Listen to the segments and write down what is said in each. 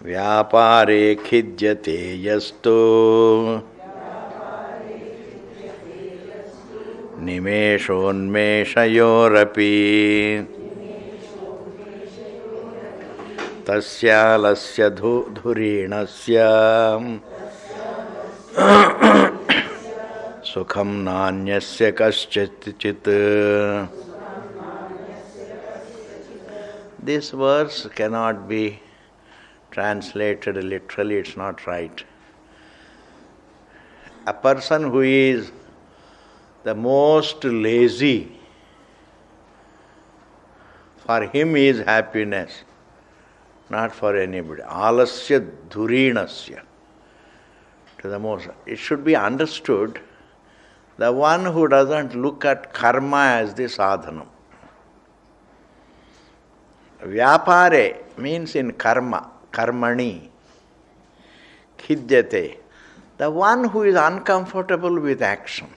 व्यापारे खिद्यते यस्तु निमेषोन्मेषयोरपि तस्यालस्य धुरीणस्य सुखं नान्यस्य कश्चित्. This verse cannot be translated literally, it's not right. A person who is the most lazy, for him is happiness, not for anybody. Alasya dhurinasya. To the most. It should be understood, the one who doesn't look at karma as the sadhanam. Vyapare means in karma, karmani, khidyate. The one who is uncomfortable with action.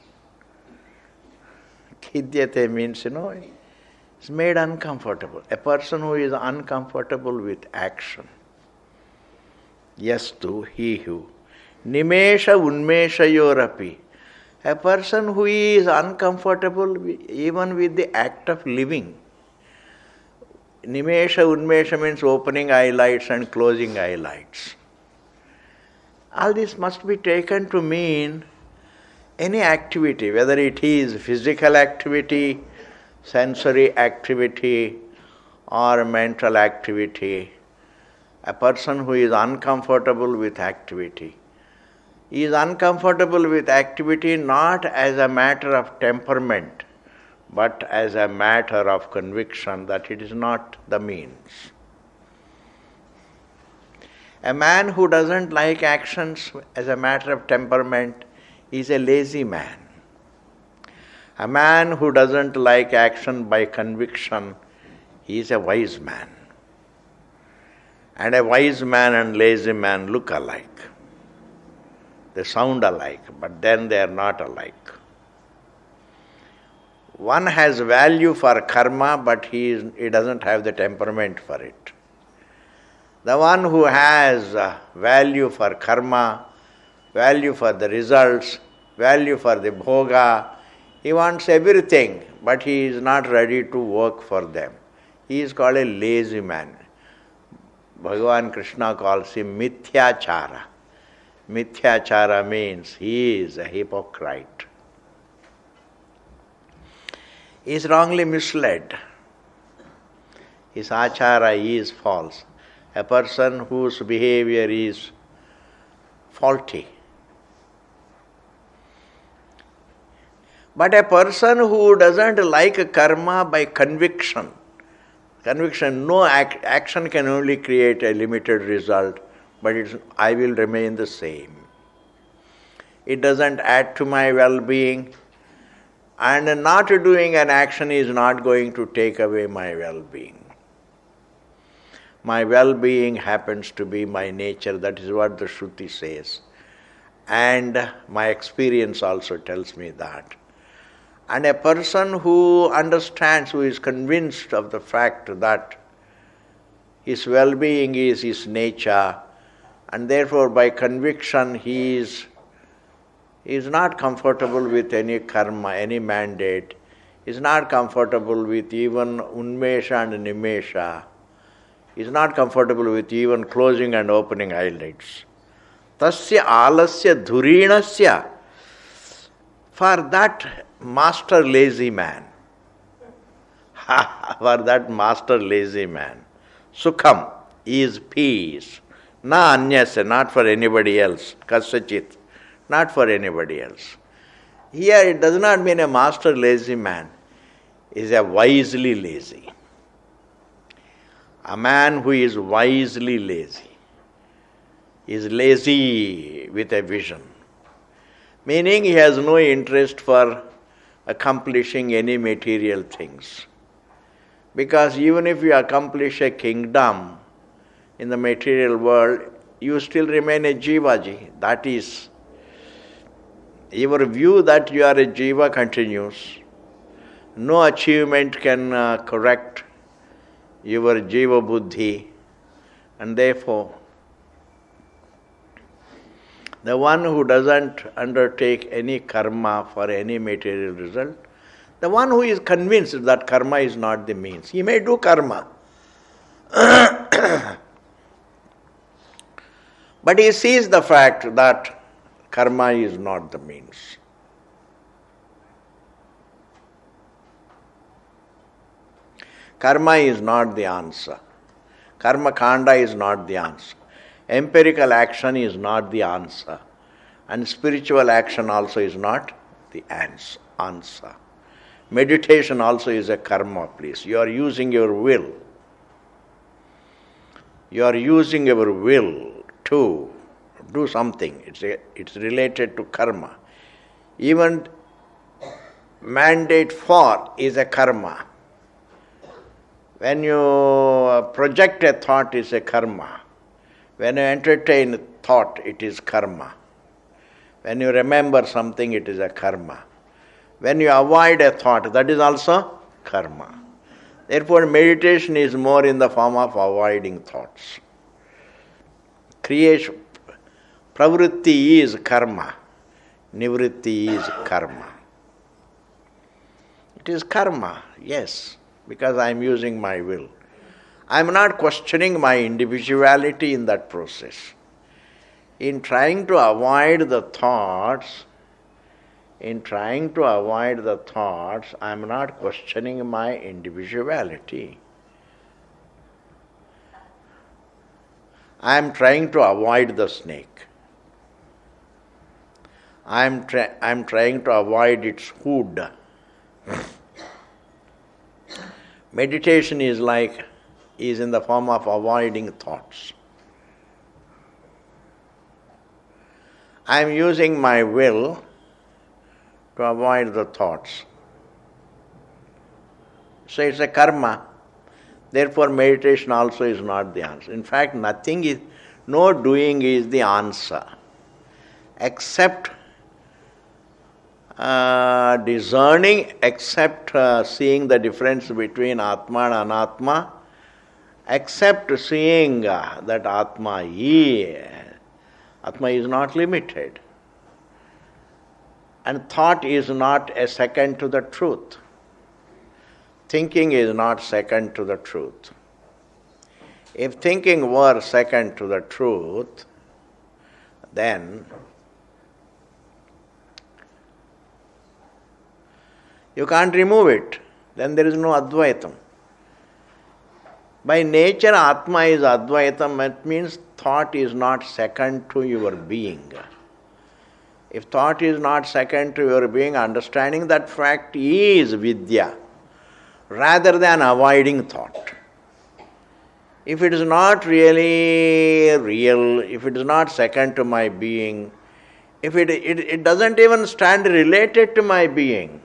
Khidyate means, is made uncomfortable. A person who is uncomfortable with action. Yastu, he who. Nimesha unmeshayorapi. A person who is uncomfortable even with the act of living. Nimesha unmesha means opening eyelids and closing eyelids. All this must be taken to mean any activity, whether it is physical activity, sensory activity, or mental activity. A person who is uncomfortable with activity is uncomfortable with activity not as a matter of temperament, but as a matter of conviction that it is not the means. A man who doesn't like actions as a matter of temperament is a lazy man. A man who doesn't like action by conviction is a wise man. And a wise man and lazy man look alike. They sound alike, but then they are not alike. One has value for karma, but he doesn't have the temperament for it. The one who has value for karma, value for the results, value for the bhoga, he wants everything, but he is not ready to work for them. He is called a lazy man. Bhagavan Krishna calls him mithyachara. Mithyachara means he is a hypocrite. He is wrongly misled. His achara is false. A person whose behavior is faulty. But a person who doesn't like karma by conviction, no action can only create a limited result, but I will remain the same. It doesn't add to my well-being, and not doing an action is not going to take away my well-being. My well-being happens to be my nature, that is what the Shruti says. And my experience also tells me that. And a person who understands, who is convinced of the fact that his well-being is his nature, and therefore by conviction he is not comfortable with any karma, any mandate, is not comfortable with even unmesha and nimesha, is not comfortable with even closing and opening eyelids. Tasya alasya dhurinasya. For that master lazy man, sukham is peace. Na anyasya, not for anybody else. Kasachit, not for anybody else. Here it does not mean a master lazy man is a wisely lazy. A man who is wisely lazy is lazy with a vision. Meaning he has no interest for accomplishing any material things. Because even if you accomplish a kingdom in the material world, you still remain a jivaji. That is, your view that you are a jiva continues. No achievement can correct your jiva buddhi, and therefore The one who doesn't undertake any karma for any material result, the one who is convinced that karma is not the means, he may do karma. But he sees the fact that karma is not the means. Karma is not the answer. Karma kanda is not the answer. Empirical action is not the answer. And spiritual action also is not the answer. Meditation also is a karma, please. You are using your will. You are using your will to do something. It's related to karma. Even mandate for is a karma. When you project a thought, is a karma. When you entertain thought, it is karma. When you remember something, it is a karma. When you avoid a thought, that is also karma. Therefore, meditation is more in the form of avoiding thoughts. Creation, pravritti is karma, nivritti is karma. It is karma, yes, because I am using my will. I am not questioning my individuality in that process. In trying to avoid the thoughts, I am not questioning my individuality. I am trying to avoid the snake. I am trying to avoid its hood. Meditation is in the form of avoiding thoughts. I am using my will to avoid the thoughts. So it's a karma. Therefore, meditation also is not the answer. In fact, no doing is the answer, except discerning, except seeing the difference between Atma and Anatma, except seeing that Atma is not limited. And thought is not a second to the truth. Thinking is not second to the truth. If thinking were second to the truth, then you can't remove it. Then there is no Advaitam. By nature, Atma is Advaitam. It means thought is not second to your being. If thought is not second to your being, understanding that fact is Vidya, rather than avoiding thought. If it is not really real, if it is not second to my being, if it doesn't even stand related to my being,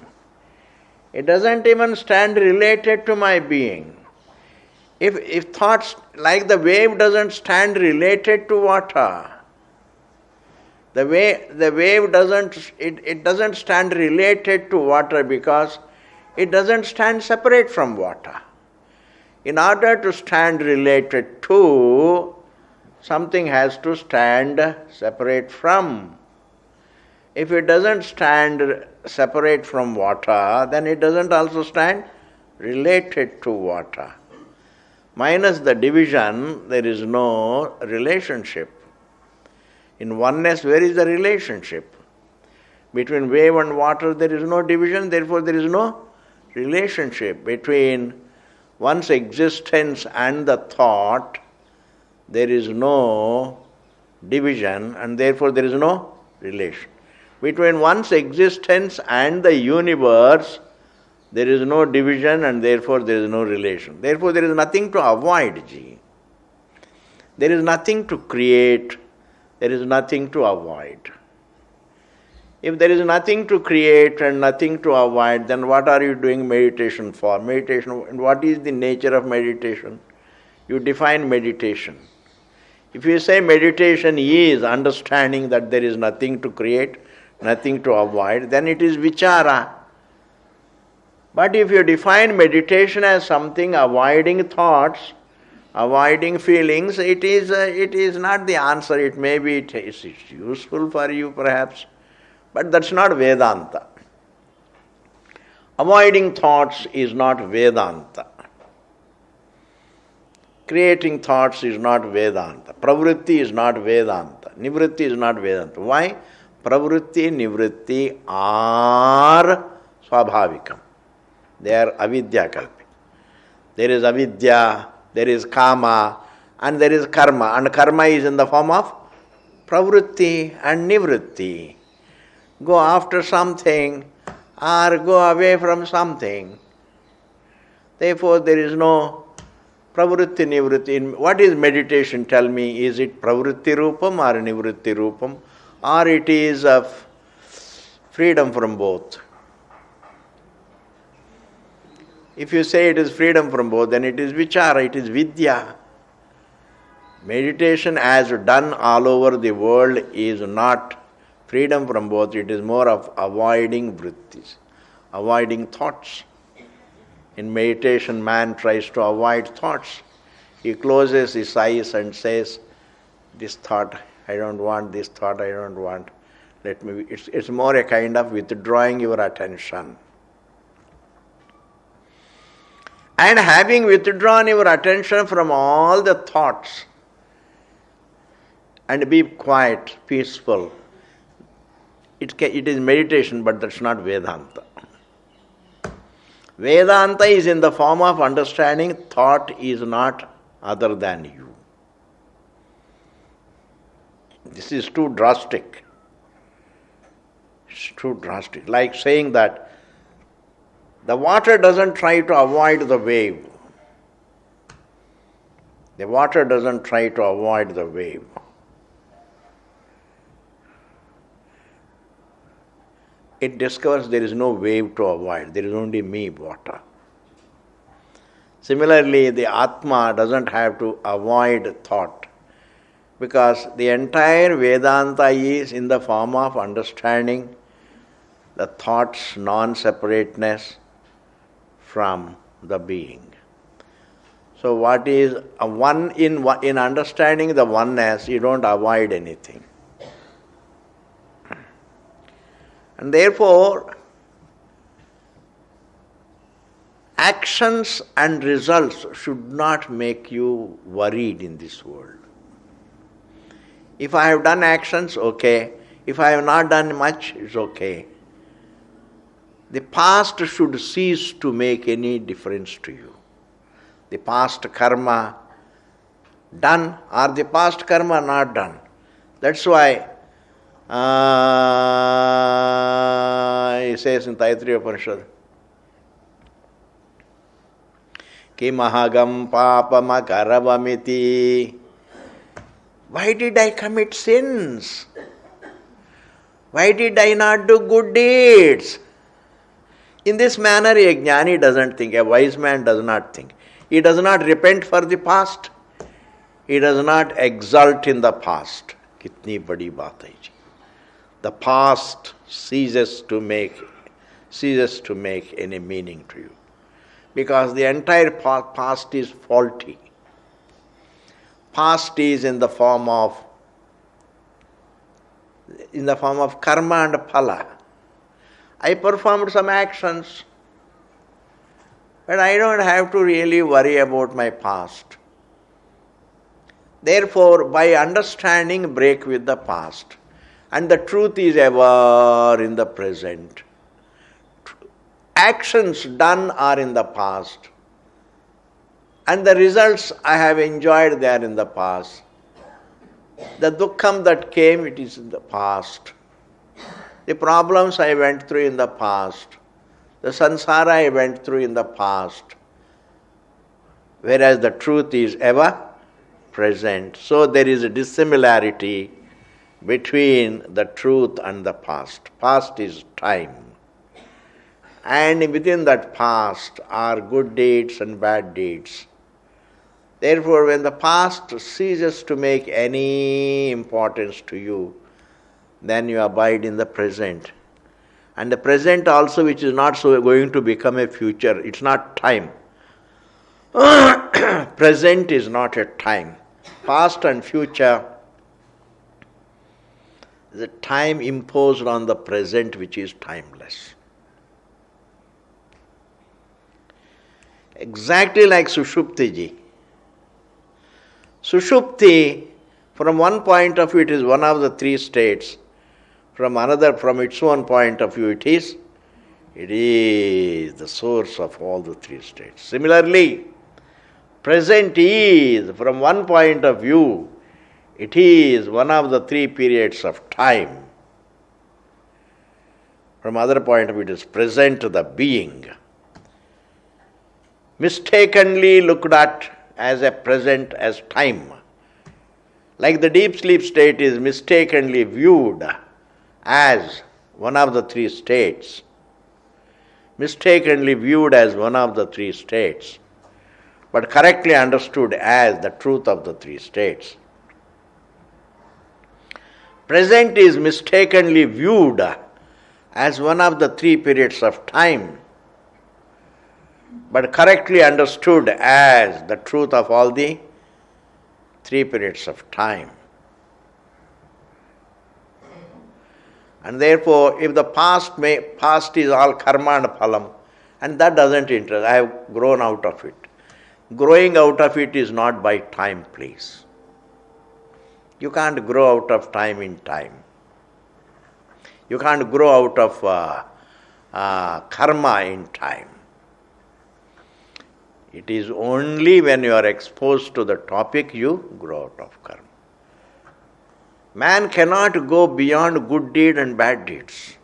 it doesn't even stand related to my being. If thoughts, like the wave doesn't stand related to water, the wave doesn't stand related to water because it doesn't stand separate from water. In order to stand related to, something has to stand separate from. If it doesn't stand separate from water, then it doesn't also stand related to water. Minus the division, there is no relationship. In oneness, where is the relationship? Between wave and water, there is no division, therefore there is no relationship. Between one's existence and the thought, there is no division, and therefore there is no relation. Between one's existence and the universe, there is no division, and therefore there is no relation. Therefore there is nothing to avoid, Ji. There is nothing to create, there is nothing to avoid. If there is nothing to create and nothing to avoid, then what are you doing meditation for? Meditation, what is the nature of meditation? You define meditation. If you say meditation is understanding that there is nothing to create, nothing to avoid, then it is vichara. But if you define meditation as something avoiding thoughts, Avoiding feelings, it is not the answer. It may be it's useful for you perhaps, but that's not Vedanta. Avoiding thoughts is not Vedanta. Creating thoughts is not Vedanta. Pravritti is not Vedanta. Nivritti is not Vedanta. Why? Pravritti, Nivritti are Swabhavikam. They are avidya kalpi. There is avidya, there is kama, and there is karma. And karma is in the form of pravritti and nivritti. Go after something or go away from something. Therefore, there is no pravritti nivritti. What is meditation? Tell me, is it pravritti rupam or nivritti rupam? Or it is of freedom from both? If you say it is freedom from both, then it is vichara, it is vidya. Meditation as done all over the world is not freedom from both, it is more of avoiding vrittis, avoiding thoughts. In meditation, man tries to avoid thoughts. He closes his eyes and says, this thought I don't want, this thought I don't want. It's more a kind of withdrawing your attention. And having withdrawn your attention from all the thoughts and be quiet, peaceful, it is meditation, but that's not Vedanta. Vedanta is in the form of understanding thought is not other than you. This is too drastic. It's too drastic. Like saying that the water doesn't try to avoid the wave. The water doesn't try to avoid the wave. It discovers there is no wave to avoid. There is only me, water. Similarly, the Atma doesn't have to avoid thought, because the entire Vedanta is in the form of understanding the thought's non-separateness from the being. So what is one in understanding the oneness, you don't avoid anything. And therefore, actions and results should not make you worried in this world. If I have done actions, okay. If I have not done much, it's okay. The past should cease to make any difference to you. The past karma done or the past karma not done. That's why he says in Taittiriya Upanishad, Kimahagam papam akaravamiti. Why did I commit sins? Why did I not do good deeds? In this manner, a jnani doesn't think, a wise man does not think. He does not repent for the past. He does not exult in the past. Kitni badi baat hai ji. The past ceases to make any meaning to you, because the entire past is faulty. Past is in the form of karma and phala. I performed some actions, but I don't have to really worry about my past. Therefore, by understanding, break with the past. And the truth is ever in the present. Actions done are in the past. And the results I have enjoyed, they are in the past. The dukkham that came, it is in the past. The problems I went through in the past, the sansara I went through in the past, whereas the truth is ever present. So there is a dissimilarity between the truth and the past. Past is time. And within that past are good deeds and bad deeds. Therefore, when the past ceases to make any importance to you, then you abide in the present. And the present also, which is not so going to become a future, it's not time. present is not a time. Past and future is a time imposed on the present which is timeless. Exactly like Sushupti ji. Sushupti, from one point of view, it is one of the three states. From its own point of view, it is the source of all the three states. Similarly, present is, from one point of view, it is one of the three periods of time. From other point of view, it is present, the being. Mistakenly looked at as a present as time. Like the deep sleep state is mistakenly viewed as one of the three states. Mistakenly viewed as one of the three states, but correctly understood as the truth of the three states. Present is mistakenly viewed as one of the three periods of time, but correctly understood as the truth of all the three periods of time. And therefore, if the past is all karma and phalam, and that doesn't interest, I have grown out of it. Growing out of it is not by time, please. You can't grow out of time in time. You can't grow out of karma in time. It is only when you are exposed to the topic you grow out of karma. Man cannot go beyond good deed and bad deeds.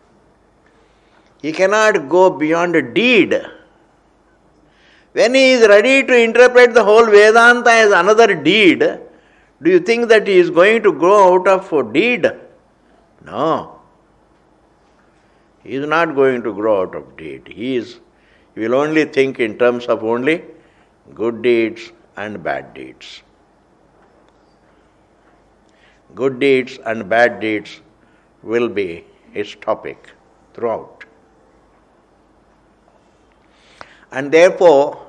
He cannot go beyond a deed. When he is ready to interpret the whole Vedanta as another deed, do you think that he is going to grow out of a deed? No. He is not going to grow out of deed. He will only think in terms of only good deeds and bad deeds. Good deeds and bad deeds will be his topic throughout. And therefore,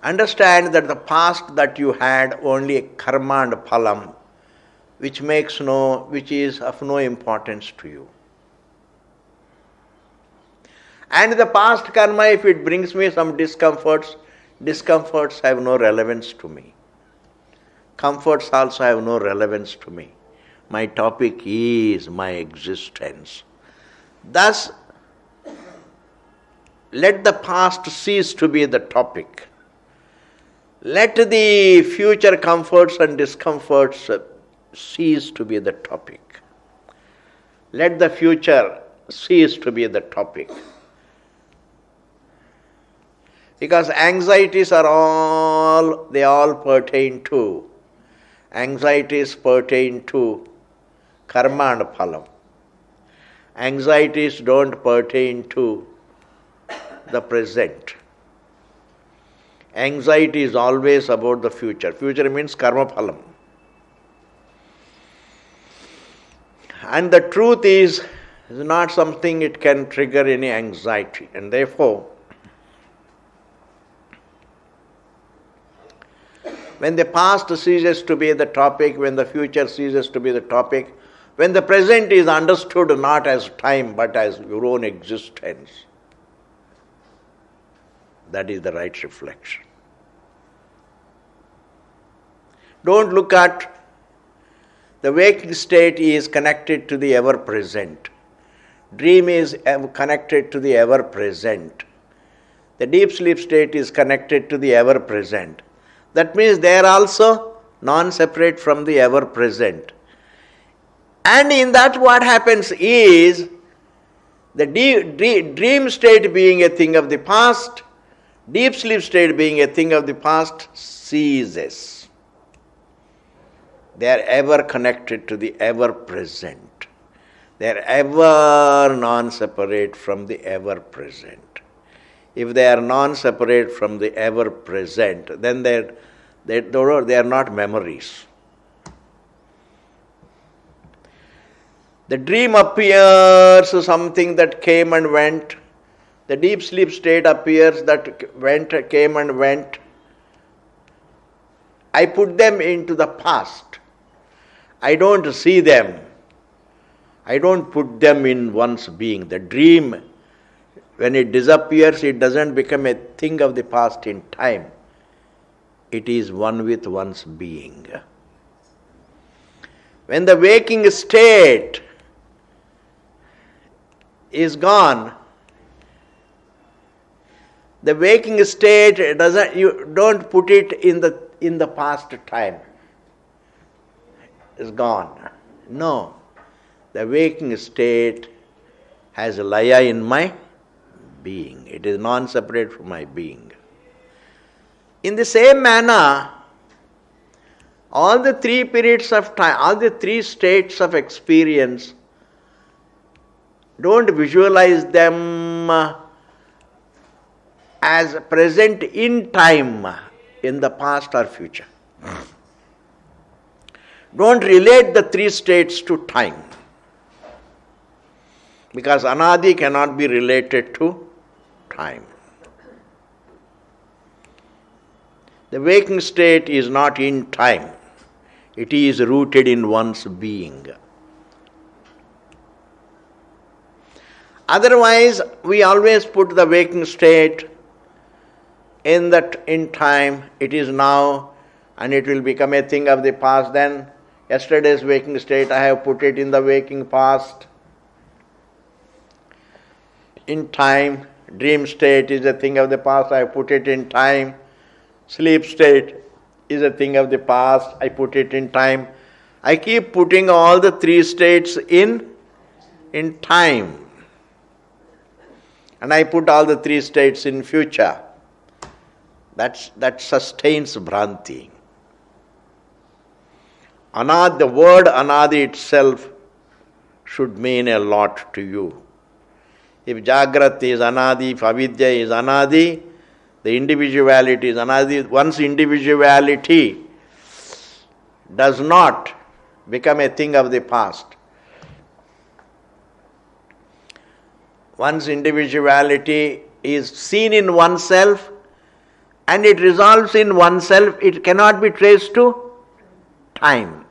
understand that the past that you had only a karma and phalam, which is of no importance to you. And the past karma, if it brings me some discomforts have no relevance to me. Comforts also have no relevance to me. My topic is my existence. Thus, let the past cease to be the topic. Let the future comforts and discomforts cease to be the topic. Let the future cease to be the topic. Because anxieties all pertain to karma and phalam. Anxieties don't pertain to the present. Anxiety is always about the future. Future means karma phalam. And the truth is not something it can trigger any anxiety. And therefore, when the past ceases to be the topic, when the future ceases to be the topic, when the present is understood not as time but as your own existence, that is the right reflection. Don't look at the waking state is connected to the ever present. Dream is connected to the ever present. The deep sleep state is connected to the ever present. That means they are also non-separate from the ever present. And in that what happens is the dream state being a thing of the past, deep sleep state being a thing of the past ceases. They are ever connected to the ever present. They are ever non-separate from the ever present. If they are non-separate from the ever present, then they are not memories. The dream appears something that came and went. The deep sleep state appears, that came and went. I put them into the past. I don't see them. I don't put them in one's being. The dream, when it disappears, it doesn't become a thing of the past in time. It is one with one's being. When the waking state is gone, the waking state you don't put it in the past time. It's gone. No. The waking state has laya in my being. It is non-separate from my being. In the same manner, all the three periods of time, all the three states of experience, don't visualize them as present in time, in the past or future. Don't relate the three states to time, because anadi cannot be related to time. The waking state is not in time. It is rooted in one's being. Otherwise, we always put the waking state in time. It is now, and it will become a thing of the past. Then yesterday's waking state, I have put it in the waking past. In time, dream state is a thing of the past, I put it in time. Sleep state is a thing of the past, I put it in time. I keep putting all the three states in time. And I put all the three states in future. That sustains Bhranti. The word Anadi itself should mean a lot to you. If Jagrat is Anadi, if Avidya is Anadi, the individuality is Anadi. One's individuality does not become a thing of the past. One's individuality is seen in oneself and it resolves in oneself. It cannot be traced to time.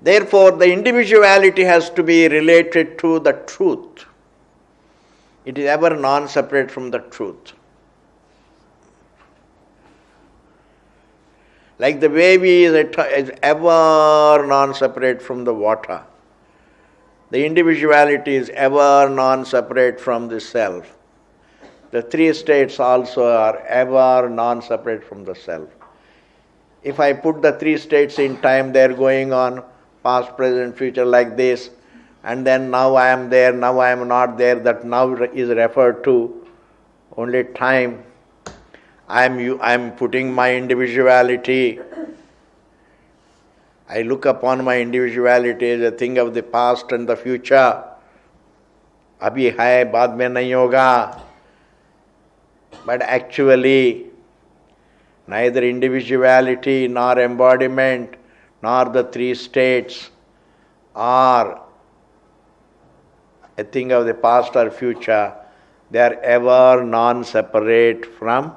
Therefore, the individuality has to be related to the truth. It is ever non-separate from the truth. Like the baby is ever non-separate from the water. The individuality is ever non-separate from the self. The three states also are ever non-separate from the self. If I put the three states in time, they are going on past, present, future like this, and then now I am there, now I am not there, that now is referred to only time. I am putting my individuality. I look upon my individuality as a thing of the past and the future. Abhi hai, baad mein nahi hoga. But actually, neither individuality nor embodiment nor the three states are a thing of the past or future. They are ever non-separate from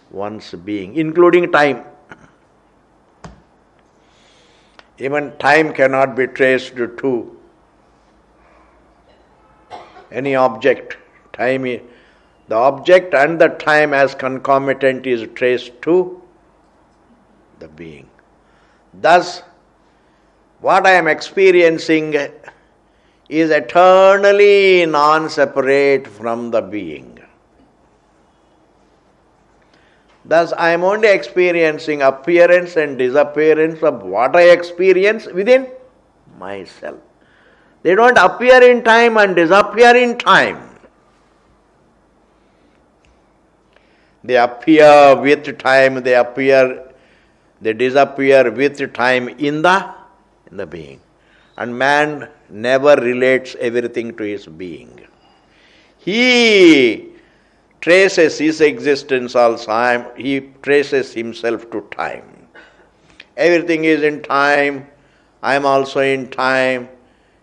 one's being, including time. Even time cannot be traced to any object. The object and the time as concomitant is traced to the being. Thus, what I am experiencing is eternally non-separate from the being. Thus, I am only experiencing appearance and disappearance of what I experience within myself. They don't appear in time and disappear in time. They appear with time, they disappear with time in the being. And man never relates everything to his being. He traces his existence also, he traces himself to time. Everything is in time, I am also in time.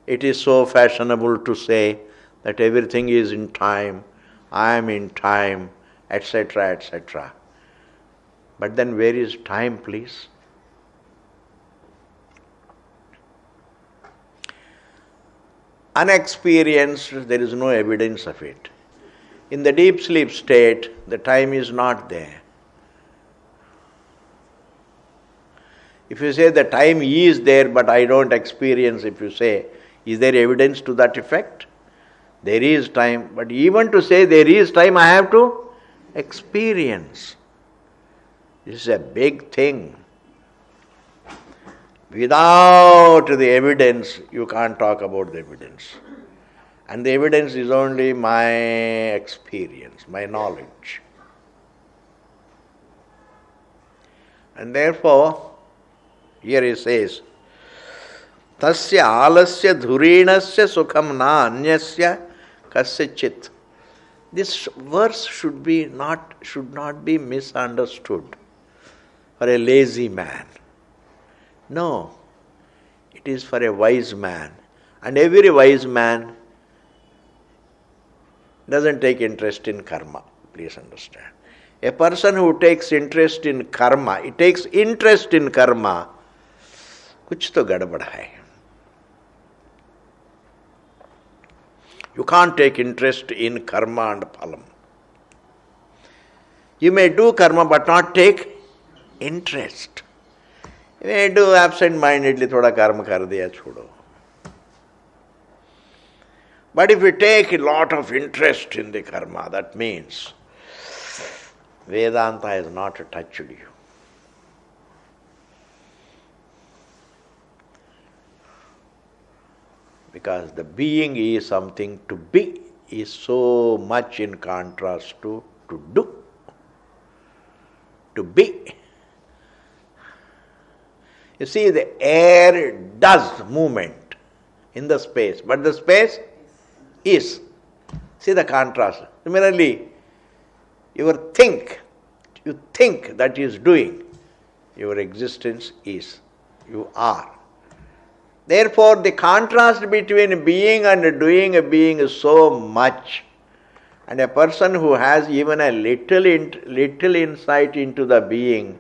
It is so fashionable to say that everything is in time, I am in time, etc., etc. But then where is time, please? Unexperienced, there is no evidence of it. In the deep sleep state, the time is not there. If you say the time is there but I don't experience, if you say, is there evidence to that effect? There is time, but even to say there is time, I have to experience. This is a big thing. Without the evidence, you can't talk about the evidence. And the evidence is only my experience, my knowledge. And therefore, here he says, Tasya alasya dhurinasya sukham na anyasya kasya chit. This verse should not be misunderstood for a lazy man. No, it is for a wise man. And every wise man doesn't take interest in karma. Please understand. A person who takes interest in karma, he takes interest in karma, कुछ तो गड़बड़ है. You can't take interest in karma and phalam. You may do karma but not take interest. You may do absent-mindedly, थोड़ा कर्म कर दिया, छोड़ो. But if you take a lot of interest in the karma, that means Vedanta has not touched you. Because the being is something to be, is so much in contrast to do. To be. You see, the air does movement in the space, but the space is. See the contrast. Similarly, you think that is doing, your existence is, you are. Therefore, the contrast between being and doing a being is so much. And a person who has even a little insight into the being,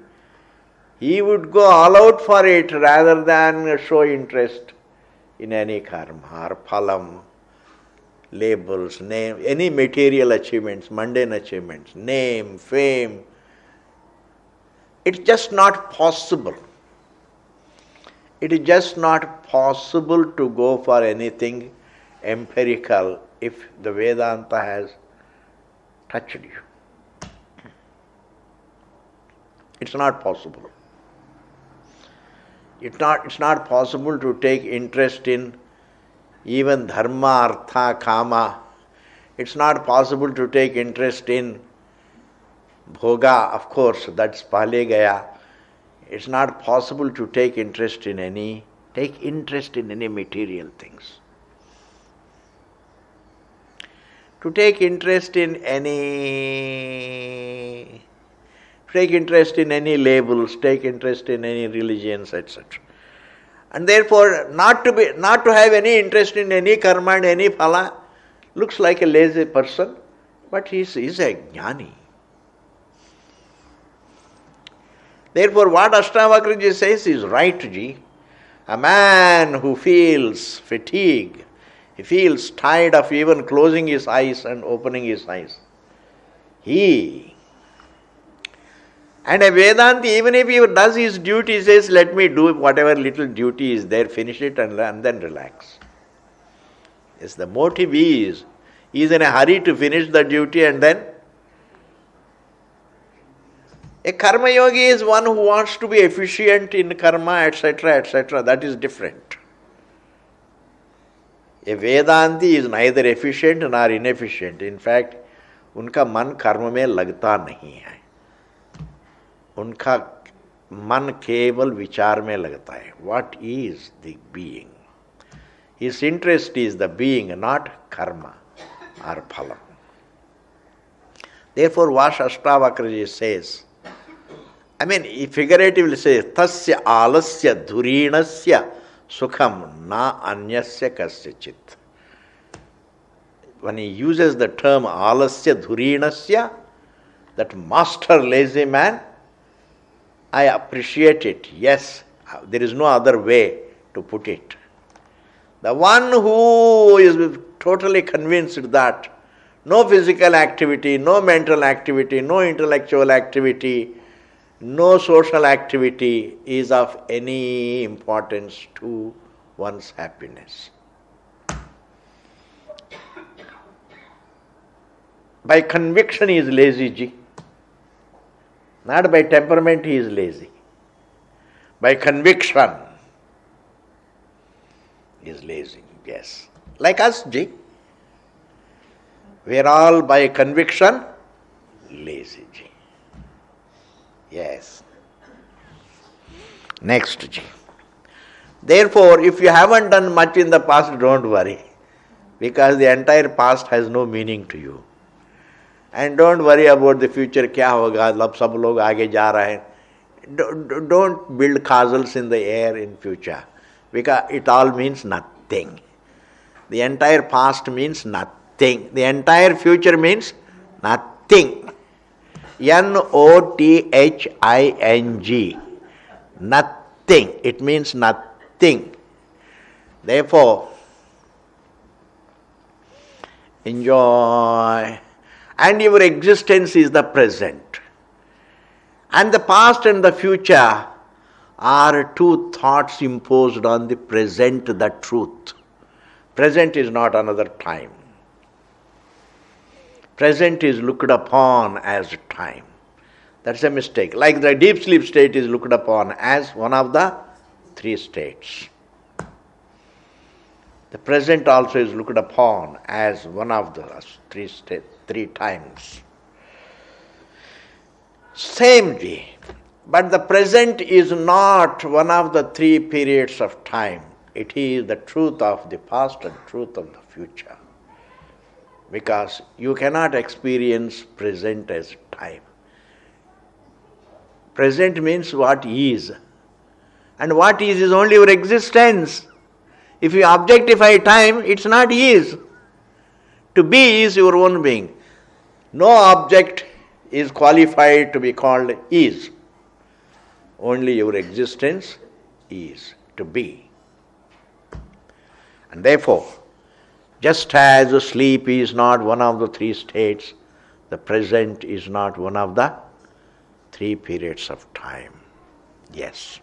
he would go all out for it rather than show interest in any karma or phalam, labels, name, any material achievements, mundane achievements, name, fame. It's just not possible. It is just not possible to go for anything empirical if the Vedanta has touched you. It's not possible. It's not possible to take interest in even dharma, artha, kama. It's not possible to take interest in bhoga, of course, that's pahle gaya. It's not possible to take interest in any material things. To take interest in any labels, take interest in any religions, etc. And therefore, not to have any interest in any karma and any phala looks like a lazy person, but he is a jnani. Therefore, what Ashtavakraji says is right, Ji. A man who feels fatigue, he feels tired of even closing his eyes and opening his eyes. And a Vedanti, even if he does his duty, says, let me do whatever little duty is there, finish it and then relax. Yes, the motive is, he is in a hurry to finish the duty and then. A karma yogi is one who wants to be efficient in karma, etc., etc. That is different. A Vedanti is neither efficient nor inefficient. In fact, उनका मन कर्म में लगता नहीं है. उनका मन केवल विचार में लगता है. What is the being? His interest is the being, not karma or phalam. Therefore, what Ashtavakraji says, he figuratively says, tasya alasya dhurinasya sukham na anyasya kasyachit. when he uses the term alasya dhurinasya, that master lazy man, I appreciate it. Yes, there is no other way to put it. The one who is totally convinced that no physical activity, no mental activity, no intellectual activity, no social activity is of any importance to one's happiness. By conviction he is lazy, ji. Not by temperament he is lazy. By conviction he is lazy, yes. Like us, ji. We are all by conviction lazy, ji. Yes. Next, ji. Therefore, if you haven't done much in the past, don't worry. Because the entire past has no meaning to you. And don't worry about the future, kya hoga, sab log aage ja rahe hain. Don't build castles in the air in future. Because it all means nothing. The entire past means nothing. The entire future means nothing. Nothing. Nothing. It means nothing. Therefore, enjoy. And your existence is the present. And the past and the future are two thoughts imposed on the present, the truth. Present is not another time. Present is looked upon as time. That's a mistake. Like the deep sleep state is looked upon as one of the three states. The present also is looked upon as one of the three times. Same way. But the present is not one of the three periods of time. It is the truth of the past and truth of the future. Because you cannot experience present as time. Present means what is. And what is only your existence. If you objectify time, it's not is. To be is your own being. No object is qualified to be called is. Only your existence is to be. And therefore, just as sleep is not one of the three states, the present is not one of the three periods of time. Yes.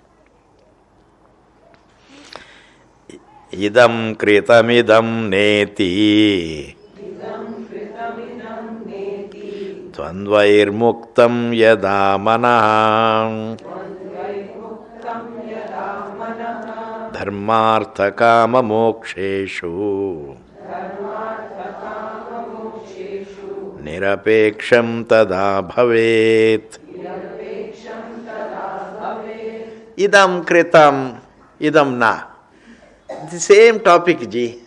Idam kritamidam neti Dvandvair muktam yada manah Dharmartha kama moksheshu Nirapeksham tada bhavet. Idam kritam, idam na. The same topic, ji.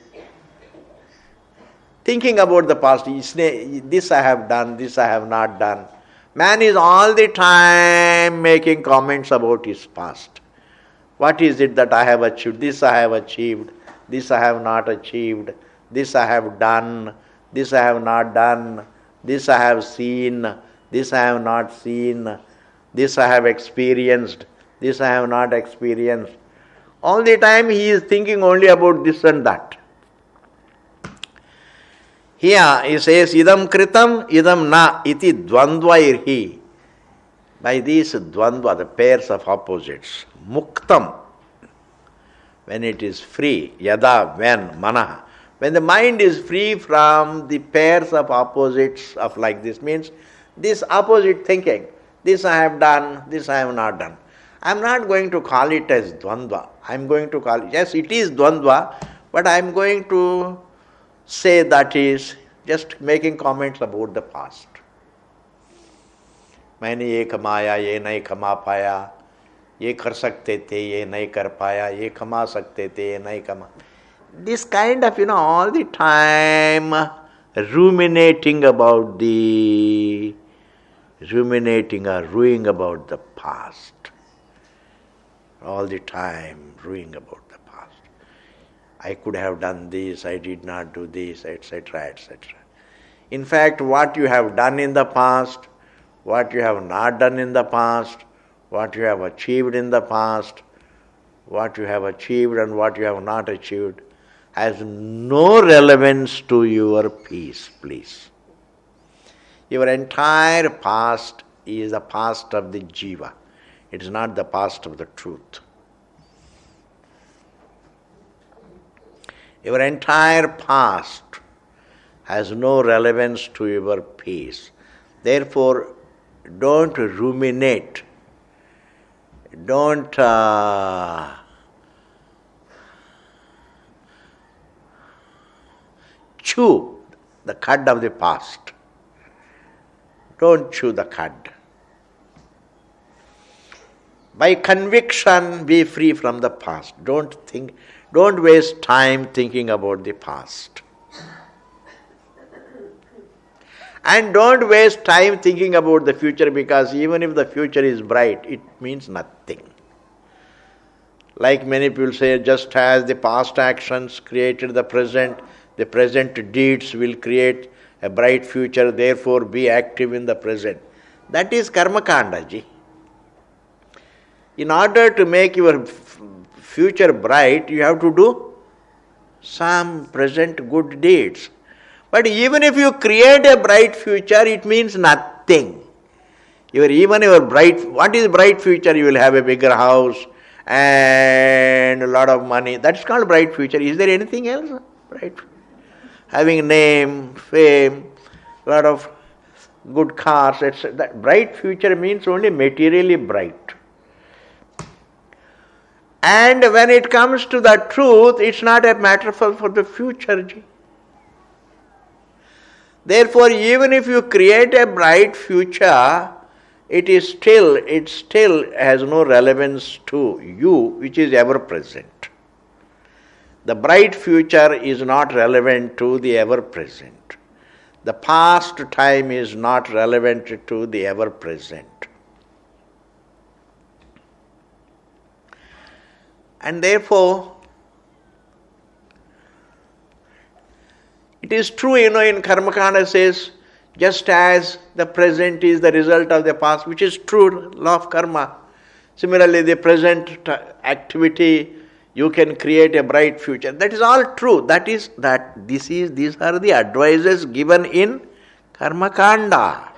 Thinking about the past, this I have done, this I have not done. Man is all the time making comments about his past. What is it that I have achieved? This I have achieved, this I have not achieved, this I have done, this I have not done, this I have seen, this I have not seen, this I have experienced, this I have not experienced. All the time he is thinking only about this and that. Here he says, idam kritam, idam na, iti dvandvairhi. By these dvandva, the pairs of opposites, muktam, when it is free, yada, when, manah. When the mind is free from the pairs of opposites of like this, means this opposite thinking, this I have done, this I have not done. I am not going to call it as dvandva. I am going to call it, yes, it is dvandva, but I am going to say that is just making comments about the past. मैंने ये कमाया, ये नहीं कमा पाया, ये कर सकते थे, ये नहीं कर पाया, ये कमा सकते थे, ये नहीं कमा. This kind of, all the time ruminating about ruminating or ruing about the past. All the time ruing about the past. I could have done this, I did not do this, etc., etc. In fact, what you have done in the past, what you have not done in the past, what you have achieved in the past, what you have achieved and what you have not achieved, has no relevance to your peace, please. Your entire past is the past of the jiva. It is not the past of the truth. Your entire past has no relevance to your peace. Therefore, don't ruminate. Don't chew the cud of the past. Don't chew the cud. By conviction, be free from the past. Don't waste time thinking about the past. And don't waste time thinking about the future, because even if the future is bright, it means nothing. Like many people say, just as the past actions created the present deeds will create a bright future, therefore be active in the present. That is karma kanda, ji. In order to make your future bright, you have to do some present good deeds. But even if you create a bright future, it means nothing. What is bright future? You will have a bigger house and a lot of money. That's called bright future. Is there anything else? Bright. Having name, fame, a lot of good cars, etc. That bright future means only materially bright. And when it comes to the truth, it's not a matter for the future. Ji. Therefore, even if you create a bright future, it still has no relevance to you, which is ever present. The bright future is not relevant to the ever present. The past time is not relevant to the ever present. And therefore, it is true, in Karmakanda says, just as the present is the result of the past, which is true, law of karma. Similarly, the present activity, you can create a bright future. That is all true. These are the advices given in Karmakanda.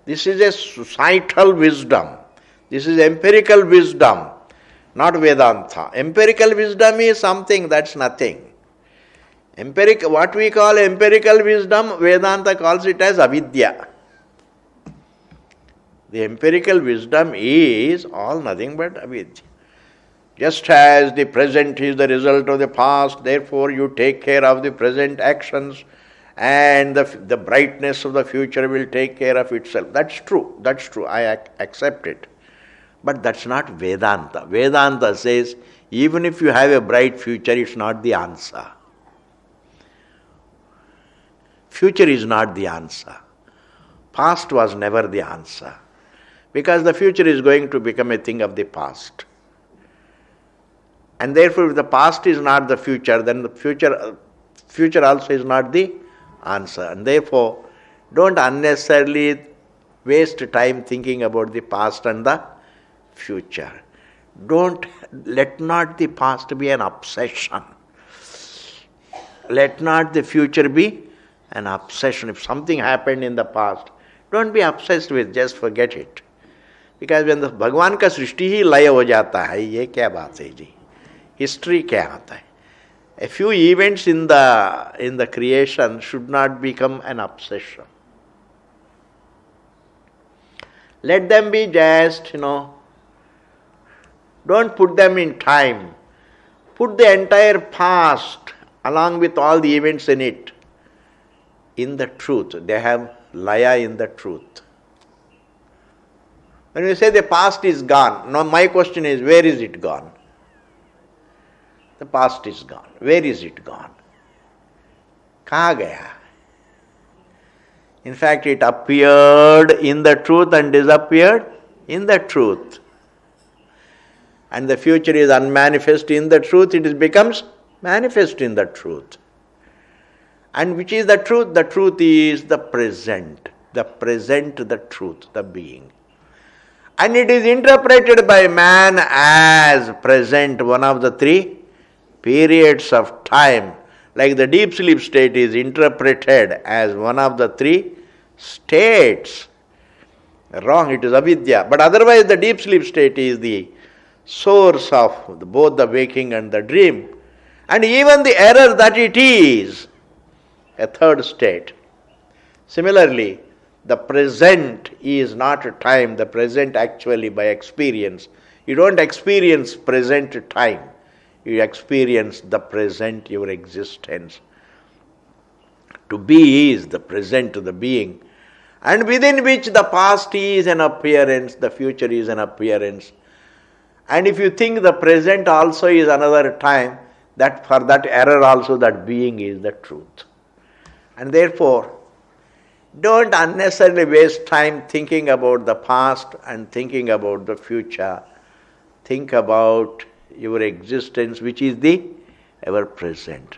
This is a societal wisdom. This is empirical wisdom, not Vedanta. Empirical wisdom is something that's nothing. What we call empirical wisdom, Vedanta calls it as avidya. The empirical wisdom is all nothing but avidya. Just as the present is the result of the past, therefore you take care of the present actions and the brightness of the future will take care of itself. That's true, I accept it. But that's not Vedanta. Vedanta says, even if you have a bright future, it's not the answer. Future is not the answer. Past was never the answer. Because the future is going to become a thing of the past. And therefore, if the past is not the future, then the future also is not the answer. And therefore, don't unnecessarily waste time thinking about the past and the future. Let not the past be an obsession. Let not the future be an obsession. If something happened in the past, don't be obsessed with, just forget it. Because when the Bhagwan ka srishti hi laya ho jata hai, ye kya baat hai ji? History kya hota hai? A few events in the creation should not become an obsession. Let them be just, don't put them in time. Put the entire past along with all the events in it in the truth. They have laya in the truth. When you say the past is gone, now my question is, where is it gone? The past is gone. Where is it gone? Kaha gaya? In fact, it appeared in the truth and disappeared in the truth. And the future is unmanifest in the truth, it becomes manifest in the truth. And which is the truth? The truth is the present. The present, the truth, the being. And it is interpreted by man as present, one of the three periods of time. Like the deep sleep state is interpreted as one of the three states. Wrong, it is avidya. But otherwise the deep sleep state is the source of both the waking and the dream. And even the error that it is a third state. Similarly, the present is not a time. The present actually by experience. You don't experience present time. You experience the present, your existence. To be is the present to the being. And within which the past is an appearance, the future is an appearance. And if you think the present also is another time, that for that error also that being is the truth. And therefore, don't unnecessarily waste time thinking about the past and thinking about the future. Think about your existence, which is the ever present.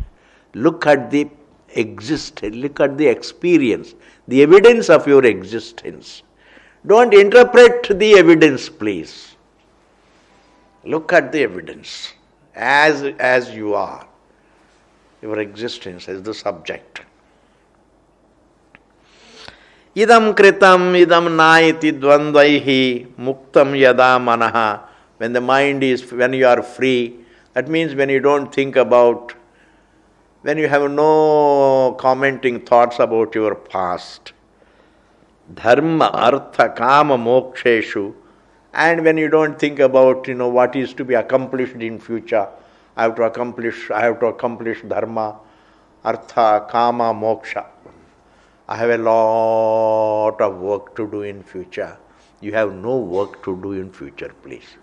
Look at the existence, look at the experience, the evidence of your existence. Don't interpret the evidence, please. Look at the evidence as you are. Your existence as the subject. Idam kritam idam naiti dvandvaihi muktam yada manaha. When the mind is, when you are free, that means when you don't think about, when you have no commenting thoughts about your past. Dharma, artha, kama, moksheshu. And when you don't think about, what is to be accomplished in future. I have to accomplish dharma, artha, kama, moksha. I have a lot of work to do in future. You have no work to do in future, please.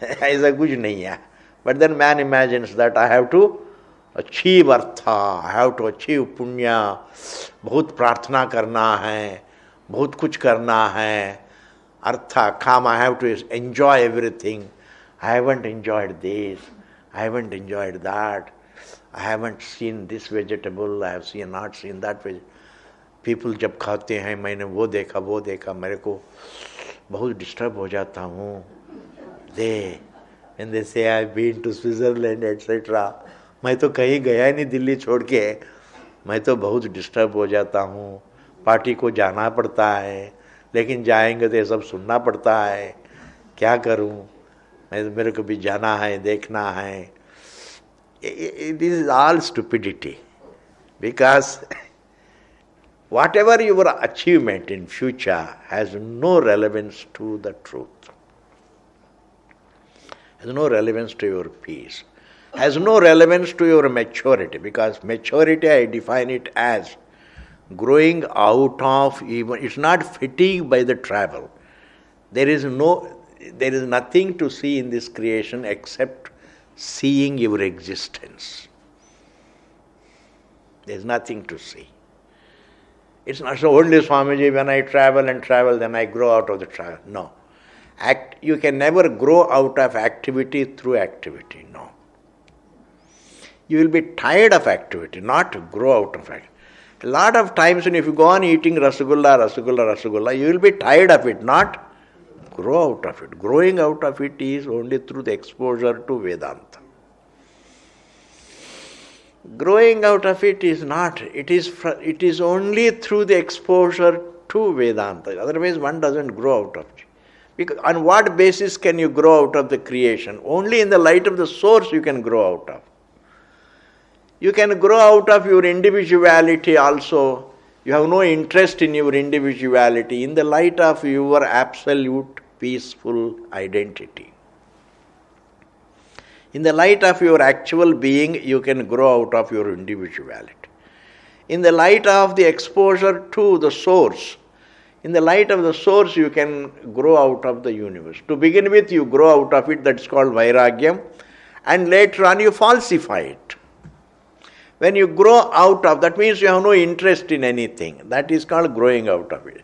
ऐसा कुछ नहीं है. But then man imagines that I have to achieve artha, I have to achieve punya, बहुत प्रार्थना करना है, बहुत कुछ करना है. Artha, kama, I have to enjoy everything. I haven't enjoyed this, I haven't enjoyed that, I haven't seen this vegetable, I have not seen that vegetable. People जब खाते हैं मैंने वो देखा मेरे को बहुत डिस्टर्ब हो जाता हूँ. And they say I've been to Switzerland etc. मैं तो कहीं गया ही नहीं दिल्ली छोड़ के. मैं तो बहुत डिस्टर्ब हो जाता हूँ. पार्टी को जाना पड़ता है, लेकिन जाएंगे तो ये सब सुनना पड़ता है. क्या करूँ, मेरे को भी जाना है, देखना है. It is all stupidity, because whatever your achievement in future has no relevance to the truth, has no relevance to your peace, has no relevance to your maturity, because maturity I define it as growing out of even, it's not fatigue by the travel. There is nothing to see in this creation except seeing your existence. There is nothing to see. It's not so only Swamiji, when I travel and travel, then I grow out of the travel. No. You can never grow out of activity through activity. No. You will be tired of activity, not grow out of activity. A lot of times if you go on eating Rasgulla, you will be tired of it, not grow out of it. Growing out of it is only through the exposure to Vedanta. Growing out of it is not. It is only through the exposure to Vedanta. Otherwise one doesn't grow out of it. Because on what basis can you grow out of the creation? Only in the light of the source you can grow out of. You can grow out of your individuality also. You have no interest in your individuality in the light of your absolute peaceful identity. In the light of your actual being, you can grow out of your individuality. In the light of the exposure to the source, in the light of the source, you can grow out of the universe. To begin with, you grow out of it, that's called vairagyam, and later on you falsify it. When you grow out of, that means you have no interest in anything. That is called growing out of it.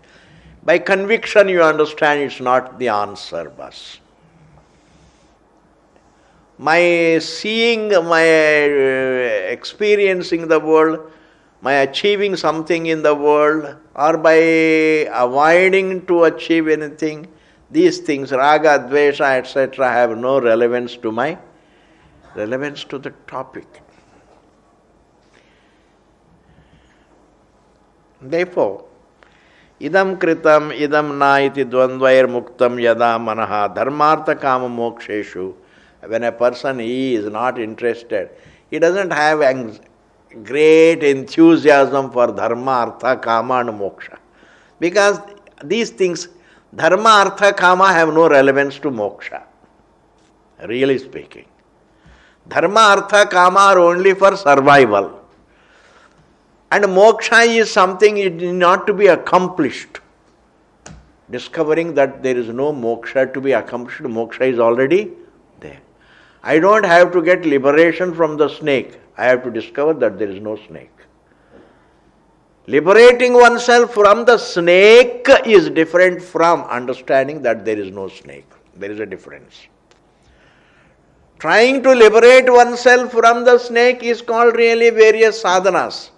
By conviction, you understand it's not the answer, bus. my seeing, my experiencing the world, my achieving something in the world, or by avoiding to achieve anything, these things, raga, dvesha, etc., have no relevance to the topic. Therefore, idam kritam, idam na iti dvandvair muktam yada manaha dharmartha kama moksheshu. When a person is not interested, he doesn't have great enthusiasm for dharma, artha, kama and moksha. Because these things, dharma, artha, kama have no relevance to moksha. Really speaking. Dharma, artha, kama are only for survival. And moksha is something it is not to be accomplished. Discovering that there is no moksha to be accomplished, moksha is already there. I don't have to get liberation from the snake. I have to discover that there is no snake. Liberating oneself from the snake is different from understanding that there is no snake. There is a difference. Trying to liberate oneself from the snake is called really various sadhanas.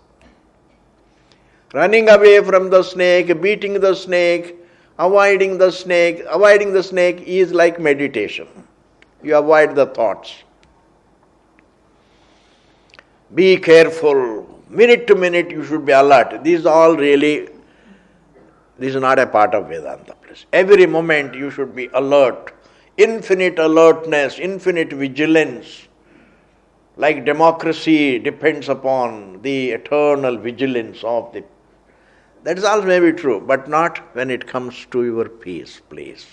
Running away from the snake, beating the snake, avoiding the snake. Avoiding the snake is like meditation. You avoid the thoughts. Be careful. Minute to minute you should be alert. This is not a part of Vedanta. Every moment you should be alert. Infinite alertness, infinite vigilance. Like democracy depends upon the eternal vigilance of the... That is all may be true, but not when it comes to your peace, please.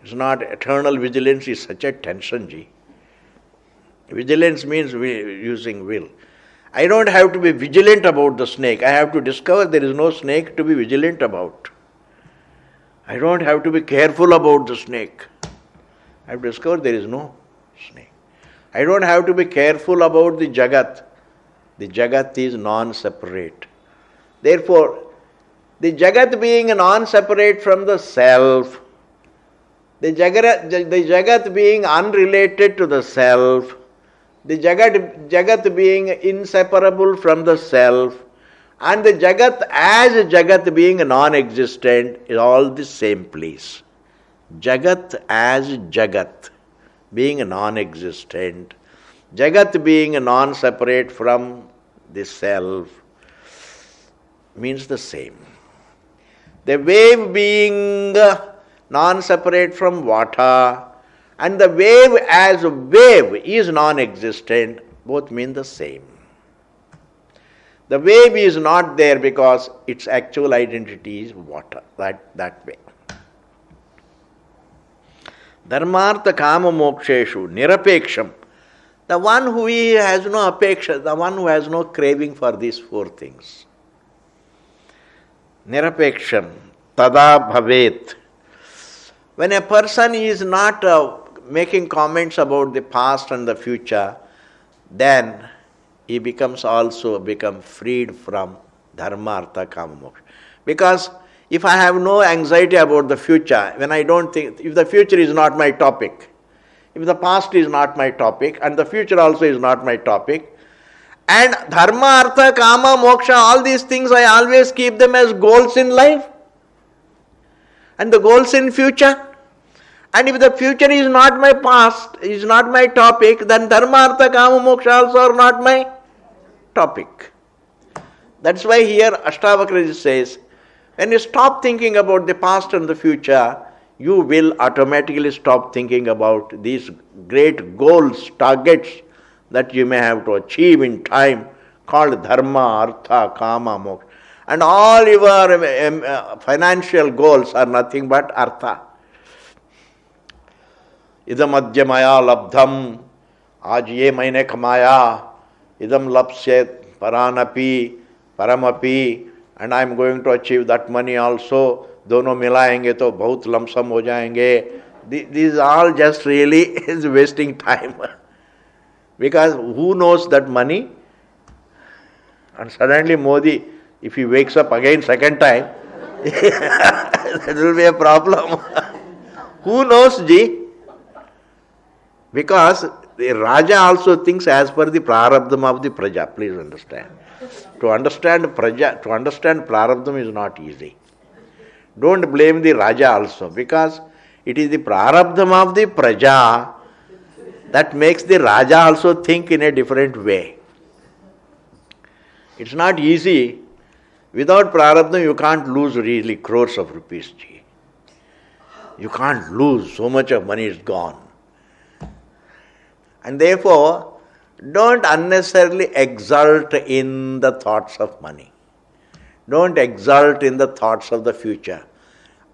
It's not eternal vigilance is such a tension, ji. Vigilance means using will. I don't have to be vigilant about the snake. I have to discover there is no snake to be vigilant about. I don't have to be careful about the snake. I have to discover there is no snake. I don't have to be careful about the Jagat. The Jagat is non-separate. Therefore, the Jagat being non-separate from the self, the Jagat being unrelated to the self, the Jagat being inseparable from the self, and the Jagat as Jagat being non-existent is all the same place. Jagat as Jagat being non-existent, Jagat being non-separate from the self means the same. The wave being non-separate from water and the wave as a wave is non-existent, both mean the same. The wave is not there because its actual identity is water, that way. Dharmartha kama moksheshu nirapeksham. The one who has no apeksha, the one who has no craving for these four things. Nirapeksham tada bhavet. When a person is not making comments about the past and the future, then he becomes freed from dharma, artha, kama, moksha. Because if I have no anxiety about the future, when I don't think, if the future is not my topic, if the past is not my topic, and the future also is not my topic, and dharma, artha, kama, moksha, all these things I always keep them as goals in life, and the goals in future. And if the future is not my past, is not my topic, then dharma, artha, kama, moksha also are not my topic. That's why here Ashtavakra says, when you stop thinking about the past and the future, you will automatically stop thinking about these great goals, targets that you may have to achieve in time, called dharma, artha, kama, moksha. And all your financial goals are nothing but artha. Idam adya maya labdham, aaj ye maine kamaya, idam lapsyet paranapi, paramapi, and I am going to achieve that money also. Dono milayenge to bahut lamsam ho jayenge. These all just really is wasting time. Because who knows that money? And suddenly Modi, if he wakes up again second time, that will be a problem. Who knows, ji? Because the Raja also thinks as per the prarabdham of the praja. Please understand. To understand prarabdham is not easy. Don't blame the Raja also, because it is the prarabdham of the praja that makes the Raja also think in a different way. It's not easy. Without prarabdham you can't lose really crores of rupees. You can't lose, so much of money is gone. And therefore, don't unnecessarily exult in the thoughts of money. Don't exult in the thoughts of the future.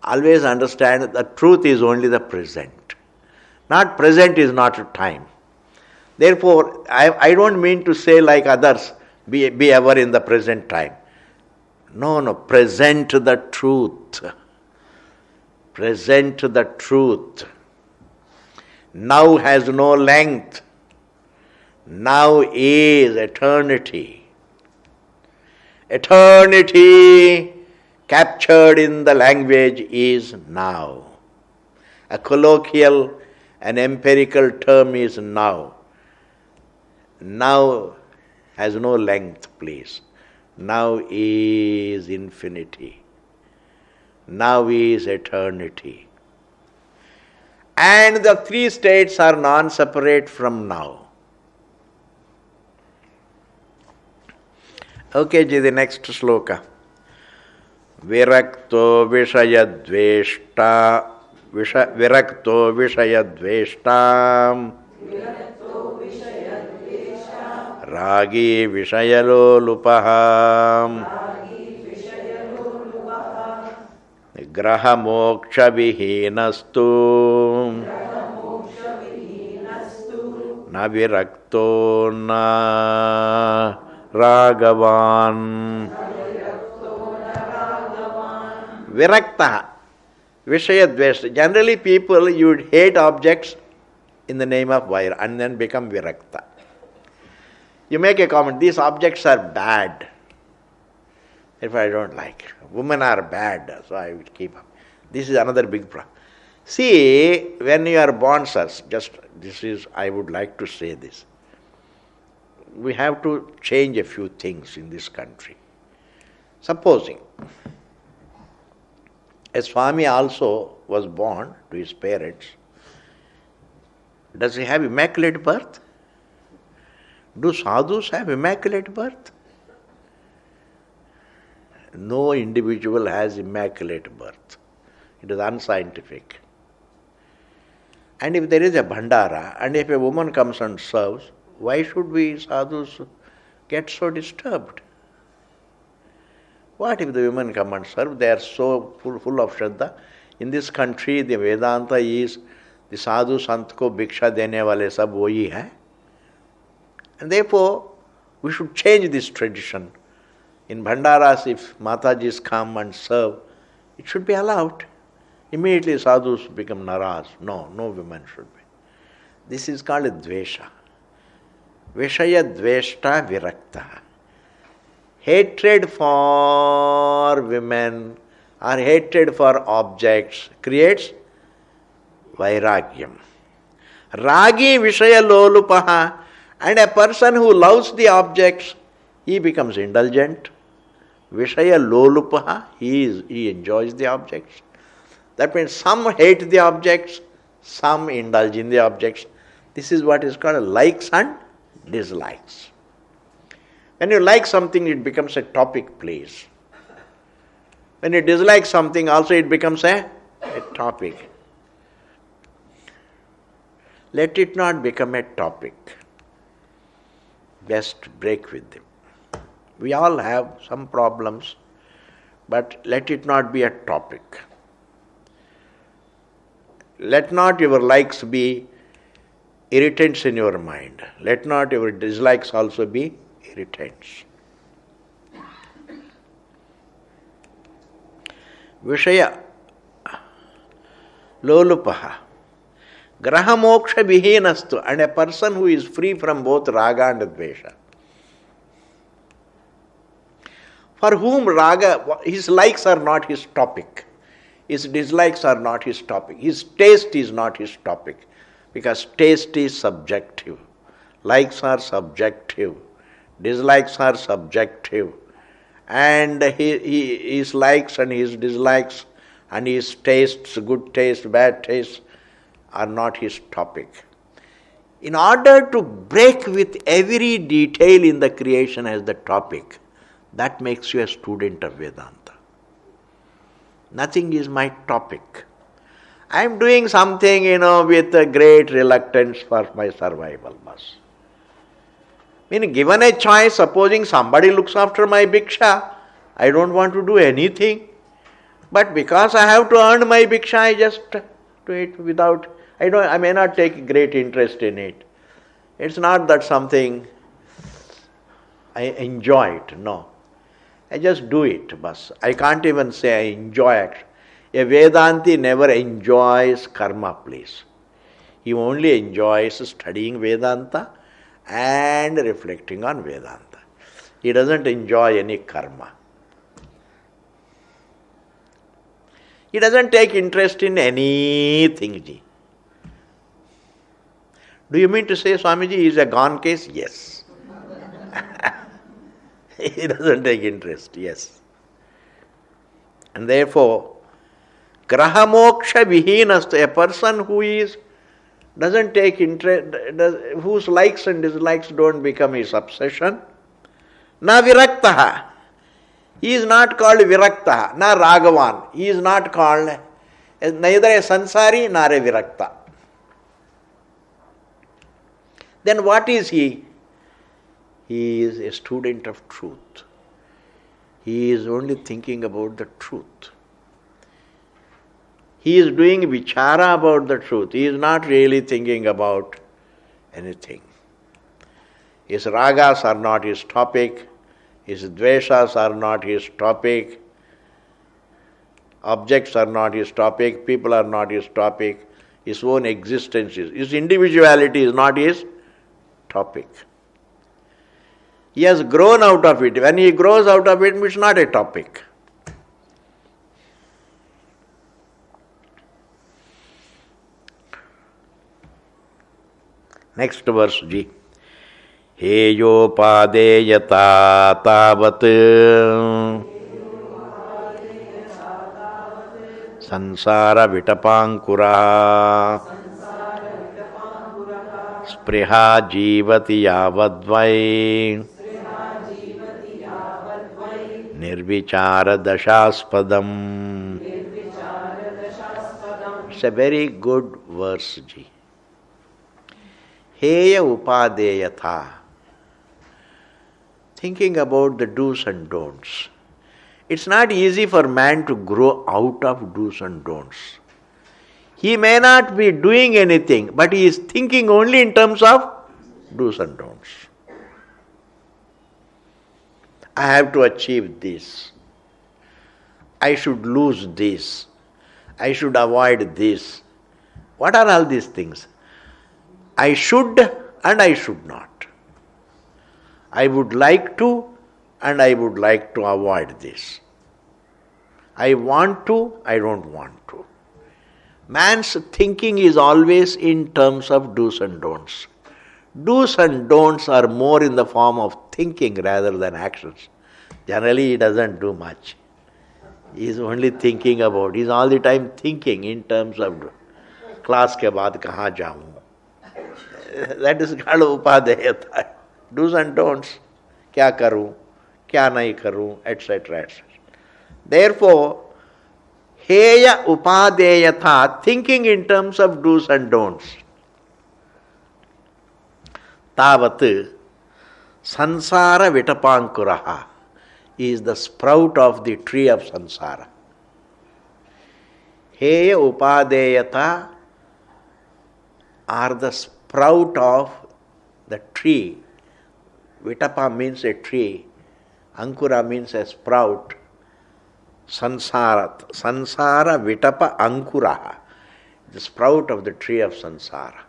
Always understand that the truth is only the present. Not present is not a time. Therefore, I don't mean to say like others, be ever in the present time. No, present the truth. Present the truth. Now has no length. Now is eternity. Eternity captured in the language is now. A colloquial, an empirical term is now. Now has no length, please. Now is infinity. Now is eternity. And the three states are non-separate from now. Okay, ji, the next sloka. Virakto vishayadveshta Virakto vishayadveshta Ragi vishayalolupaha Graha moksha vihinastu Na virakto na Ragavan. Virakta, Vishayadveshta. Generally people, you would hate objects in the name of Vaira and then become Virakta. You make a comment, these objects are bad. If I don't like. Women are bad, so I will keep up. This is another big problem. See, when you are born, sirs, I would like to say this. We have to change a few things in this country. Supposing a Swami also was born to his parents, does he have immaculate birth? Do sadhus have immaculate birth? No individual has immaculate birth. It is unscientific. And if there is a bhandara, and if a woman comes and serves, why should we sadhus get so disturbed? What if the women come and serve? They are so full of Shraddha. In this country, the Vedanta is the sadhu sant ko bhiksha dene wale sab wohi hai. And therefore, we should change this tradition. In bhandaras, if Matajis come and serve, it should be allowed. Immediately sadhus become naraz. No women should be. This is called dvesha. Vishaya dveshta virakta. Hatred for women or hatred for objects creates vairagyam. Ragi vishaya lolupaha. And a person who loves the objects, he becomes indulgent. Vishaya lolupaha, he enjoys the objects. That means some hate the objects, some indulge in the objects. This is what is called likes and dislikes. When you like something, it becomes a topic, please. When you dislike something, also it becomes a topic. Let it not become a topic. Best break with them. We all have some problems, but let it not be a topic. Let not your likes be irritants in your mind. Let not your dislikes also be irritants. Vishaya lolupaha. Graha moksha vihinastu. And a person who is free from both raga and dvesha. For whom raga, his likes are not his topic. His dislikes are not his topic. His taste is not his topic. Because taste is subjective, likes are subjective, dislikes are subjective, and his likes and his dislikes and his tastes, good taste, bad taste, are not his topic. In order to break with every detail in the creation as the topic, that makes you a student of Vedanta. Nothing is my topic. I am doing something, with a great reluctance for my survival. Given a choice, supposing somebody looks after my bhiksha, I don't want to do anything. But because I have to earn my bhiksha, I just do it without, I may not take great interest in it. It's not that something I enjoy it, no. I just do it, bas. I can't even say I enjoy action. A Vedanti never enjoys karma, please. He only enjoys studying Vedanta and reflecting on Vedanta. He doesn't enjoy any karma. He doesn't take interest in anything. Do you mean to say Swamiji is a gone case? Yes. He doesn't take interest, yes. And therefore, graha moksha vihinasta, a person who doesn't take interest, whose likes and dislikes don't become his obsession, na viraktaha. He is not called viraktaha, na ragavan. He is not called neither a sansari nor a virakta. Then what is he? He is a student of truth. He is only thinking about the truth. He is doing vichara about the truth. He is not really thinking about anything. His ragas are not his topic. His dveshas are not his topic. Objects are not his topic. People are not his topic. His own existence is. His individuality is not his topic. He has grown out of it. When he grows out of it, it's not a topic. Next verse, Ji. Heyopadeyata tavat sansara vitapankura spriha jivati yavadvai nirvichara dashaspadam. It's a very good verse, Ji. Heya upadeyatha. Thinking about the do's and don'ts. It's not easy for man to grow out of do's and don'ts. He may not be doing anything, but he is thinking only in terms of do's and don'ts. I have to achieve this. I should lose this. I should avoid this. What are all these things? I should and I should not. I would like to and I would like to avoid this. I want to, I don't want to. Man's thinking is always in terms of do's and don'ts. Do's and don'ts are more in the form of thinking rather than actions. Generally, he doesn't do much. He is only thinking about, he is all the time thinking in terms of class ke baad kahan jaun. That is called upadeyata. Do's and don'ts. Kya karu, kya nahi karu, etc. etc. Therefore, heya upadeyatha, thinking in terms of do's and don'ts. Tavat sansara vitapankuraha is the sprout of the tree of sansara. Heya upadeyatha are the sprout of the tree. Vitapa means a tree. Ankura means a sprout. Sansara vitapa ankuraha, the sprout of the tree of sansara.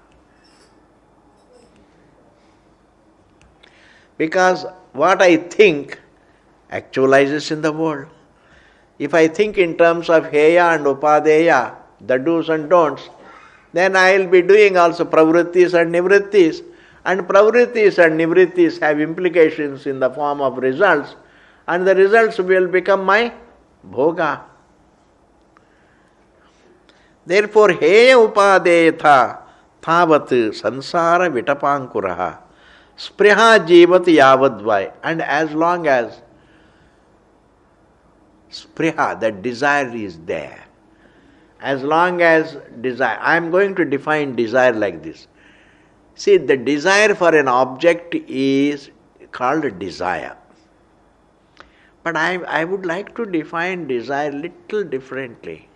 Because what I think actualizes in the world. If I think in terms of heya and upadeya, the do's and don'ts, then I will be doing also pravrittis and nivrittis. And pravrittis and nivrittis have implications in the form of results, and the results will become my bhoga. Therefore, heya upadeyatha tavat sansara vitapankuraha spriha jivat yavadvai. And as long as spriha, that desire is there, as long as desire, I am going to define desire like this. See, the desire for an object is called desire. But I would like to define desire little differently.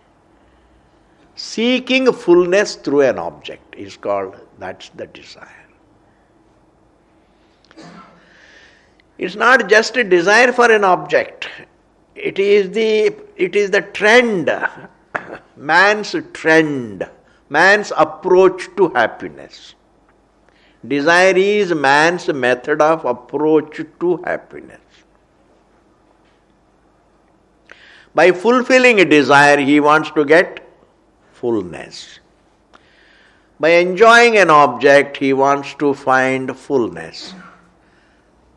Seeking fullness through an object is called, that's the desire. It's not just a desire for an object. It is the trend, man's approach to happiness. Desire is man's method of approach to happiness. By fulfilling a desire, he wants to get fullness. By enjoying an object, he wants to find fullness.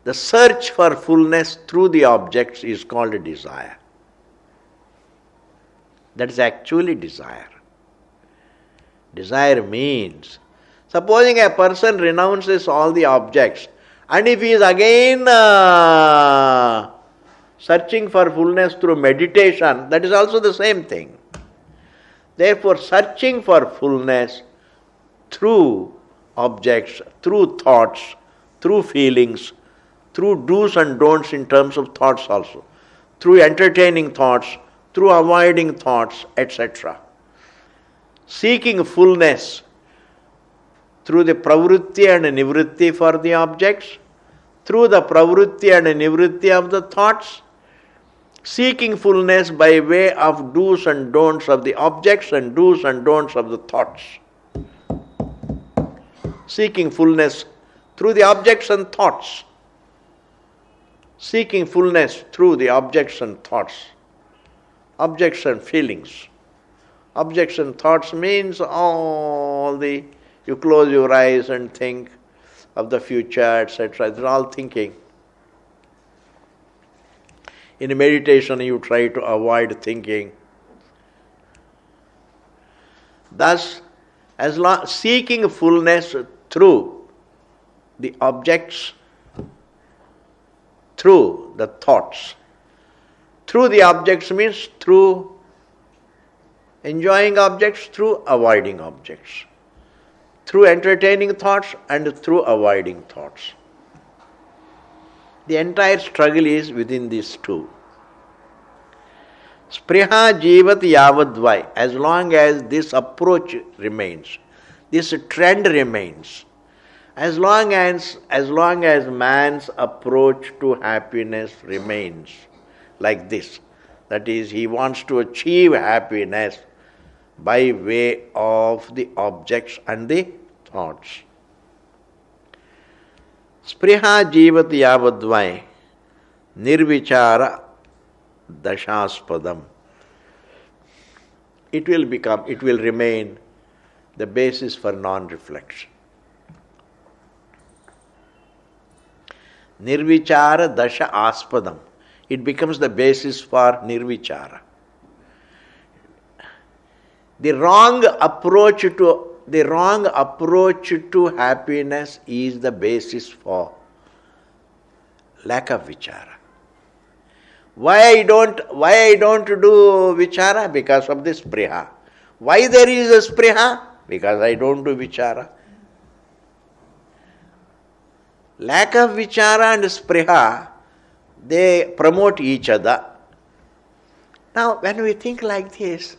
The search for fullness through the objects is called a desire. That is actually desire. Desire means, supposing a person renounces all the objects, and if he is again searching for fullness through meditation, that is also the same thing. Therefore, searching for fullness through objects, through thoughts, through feelings, through do's and don'ts in terms of thoughts also, through entertaining thoughts, through avoiding thoughts, etc. Seeking fullness through the pravritti and nivritti for the objects, through the pravritti and nivritti of the thoughts, seeking fullness by way of do's and don'ts of the objects and do's and don'ts of the thoughts. Seeking fullness through the objects and thoughts. Seeking fullness through the objects and thoughts. Objects and feelings. Objects and thoughts means you close your eyes and think of the future, etc. It's all thinking. In meditation, you try to avoid thinking. Thus, seeking fullness through the objects, through the thoughts. Through the objects means through enjoying objects, through avoiding objects. Through entertaining thoughts and through avoiding thoughts. The entire struggle is within these two. Spriha jivat yavadvai. As long as this approach remains, this trend remains, as long as man's approach to happiness remains like this, that is, he wants to achieve happiness by way of the objects and the thoughts. Spriha jivat yavadvai nirvichara dashaspadam. It will remain the basis for non-reflection. Nirvichara dasha aspadam. It becomes the basis for nirvichara. The wrong approach to happiness is the basis for lack of vichara. Why I don't do vichara? Because of this spriha. Why there is a spriha? Because I don't do vichara. Lack of vichara and spriha, they promote each other. Now, when we think like this,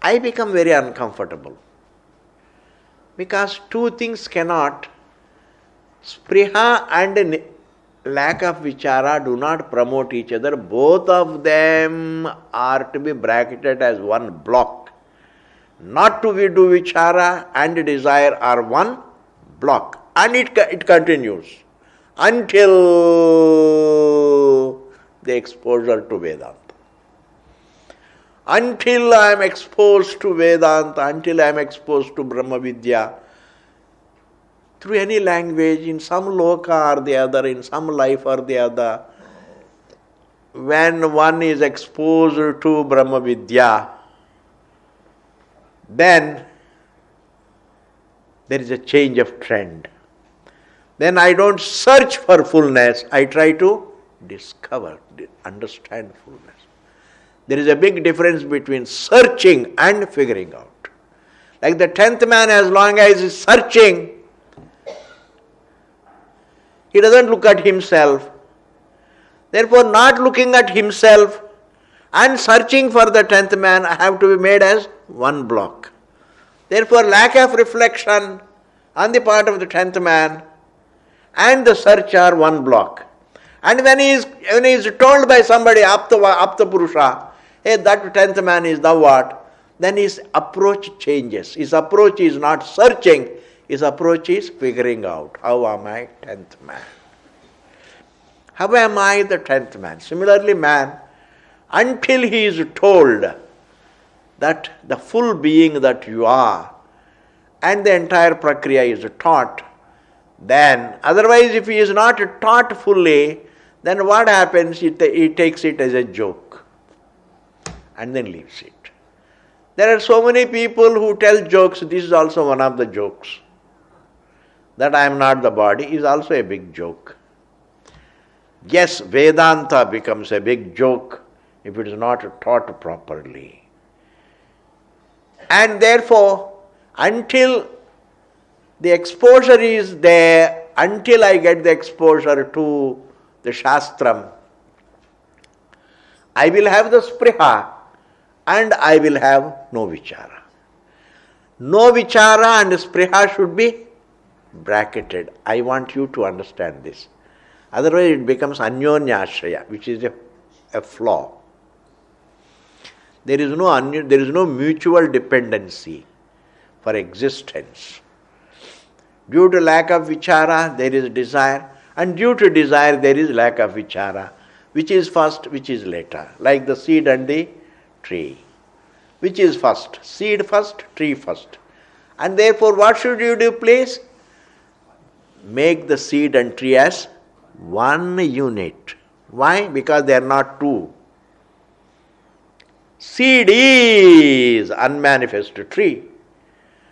I become very uncomfortable. Because two things cannot, spriha and lack of vichara do not promote each other. Both of them are to be bracketed as one block. Not to do vichara and desire are one block. And it continues until the exposure to Vedanta. Until I am exposed to Vedanta, until I am exposed to Brahma Vidya, through any language, in some loka or the other, in some life or the other, when one is exposed to Brahma Vidya, then there is a change of trend. Then I don't search for fullness, I try to discover, understand fullness. There is a big difference between searching and figuring out. Like the 10th man, as long as he is searching, he doesn't look at himself. Therefore, not looking at himself and searching for the 10th man have to be made as one block. Therefore, lack of reflection on the part of the 10th man and the search are one block. And when he is told by somebody, Apta Purusha, hey, that 10th man is thou what? Then his approach changes. His approach is not searching, his approach is figuring out. How am I 10th man? How am I the 10th man? Similarly, man, until he is told that the full being that you are and the entire prakriya is taught, then otherwise if he is not taught fully, then what happens? He takes it as a joke and then leaves it. There are so many people who tell jokes. This is also one of the jokes. That I am not the body is also a big joke. Yes, Vedanta becomes a big joke if it is not taught properly. And therefore, until the exposure is there, until I get the exposure to the Shastram, I will have the spriha and I will have no vichara. No vichara and spriha should be bracketed. I want you to understand this. Otherwise it becomes anyonyashraya, which is a flaw. There is no mutual dependency for existence. Due to lack of vichara, there is desire, and due to desire, there is lack of vichara. Which is first, which is later, like the seed and the tree. Which is first? Seed first, tree first. And therefore, what should you do, please? Make the seed and tree as one unit. Why? Because they are not two. Seed is unmanifest tree,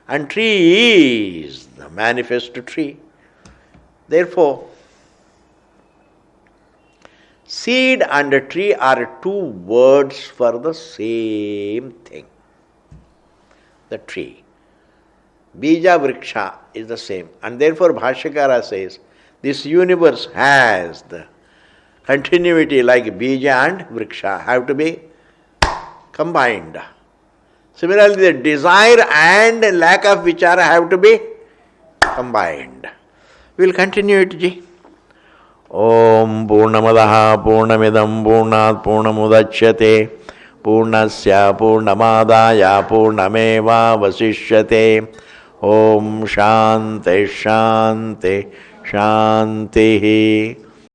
and tree is the manifest tree. Therefore, seed and a tree are two words for the same thing. The tree. Bija Vriksha is the same. And therefore Bhashyakara says, this universe has the continuity like Bija and Vriksha have to be combined. Similarly, the desire and lack of vichara have to be combined. We will continue it, Ji. Om Purnamadaha Purnamidam Purnat Purnamudachyate Purnasya Purnamadaya Purnameva Vasishyate. Om Shanti Shanti Shanti.